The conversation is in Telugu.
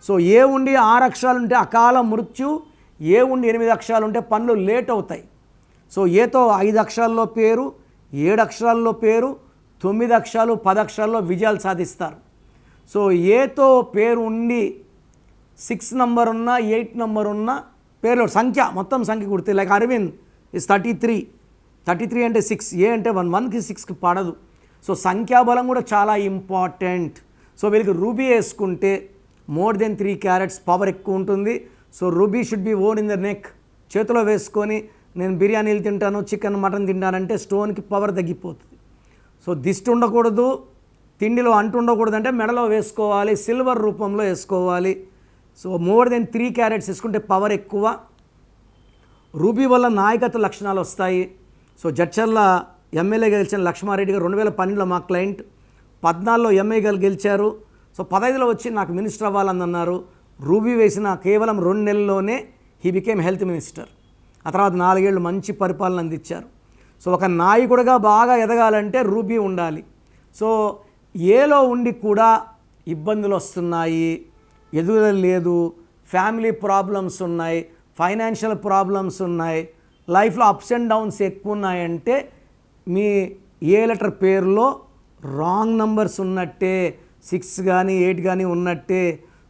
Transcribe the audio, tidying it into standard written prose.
సో ఏ ఉండి 6 అక్షరాలు ఉంటే అకాల మృత్యు, ఏ ఉండి 8 అక్షరాలు ఉంటే పనులు లేట్ అవుతాయి. సో ఏతో 5 అక్షరాల్లో పేరు, 7 అక్షరాల్లో పేరు, 9 అక్షరాలు 10 అక్షరాల్లో విజయాలు సాధిస్తారు. సో ఏతో పేరు ఉండి 6 నంబర్ ఉన్న 8 నంబర్ ఉన్న పేర్లో సంఖ్య మొత్తం సంఖ్య కుడితే లైక్ అరవింద్ ఇస్ 33 అంటే 6, ఏ అంటే 1కి 6కి పడదు. సో సంఖ్యాబలం కూడా చాలా ఇంపార్టెంట్. సో వీళ్ళకి రూబీ వేసుకుంటే మోర్ దెన్ 3 క్యారెట్స్ పవర్ ఎక్కువ ఉంటుంది. So ruby should be own in the neck. చేతిలో వేసుకొని నేను బిర్యానీలు తింటాను, చికెన్ మటన్ తింటానంటే స్టోన్కి పవర్ తగ్గిపోతుంది. సో దిష్టి ఉండకూడదు, తిండిలో అంటు ఉండకూడదు అంటే మెడలో వేసుకోవాలి, సిల్వర్ రూపంలో వేసుకోవాలి. సో మోర్ దెన్ 3 క్యారెట్స్ వేసుకుంటే పవర్ ఎక్కువ. రూబీ వల్ల నాయకత్వ లక్షణాలు వస్తాయి. సో జడ్చర్ల ఎమ్మెల్యేగా గెలిచిన లక్ష్మారెడ్డి గారు 2012లో మా క్లయింట్, 14లో ఎంఐగా గెలిచారు. సో 15లో వచ్చి నాకు మినిస్టర్ అవ్వాలని అన్నారు. రూబీ వేసిన కేవలం 2 నెలల్లోనే హీ బికేమ్ హెల్త్ మినిస్టర్. ఆ తర్వాత 4 ఏళ్ళు మంచి పరిపాలన అందించారు. సో ఒక నాయకుడిగా బాగా ఎదగాలంటే రూబీ ఉండాలి. సో ఏలో ఉండి కూడా ఇబ్బందులు వస్తున్నాయి, ఎదుగుదల లేదు, ఫ్యామిలీ ప్రాబ్లమ్స్ ఉన్నాయి, ఫైనాన్షియల్ ప్రాబ్లమ్స్ ఉన్నాయి, లైఫ్లో అప్స్ అండ్ డౌన్స్ ఎక్కువ ఉన్నాయంటే మీ ఏ లెటర్ పేరులో రాంగ్ నంబర్స్ ఉన్నట్టే, 6 కానీ 8 కానీ ఉన్నట్టే.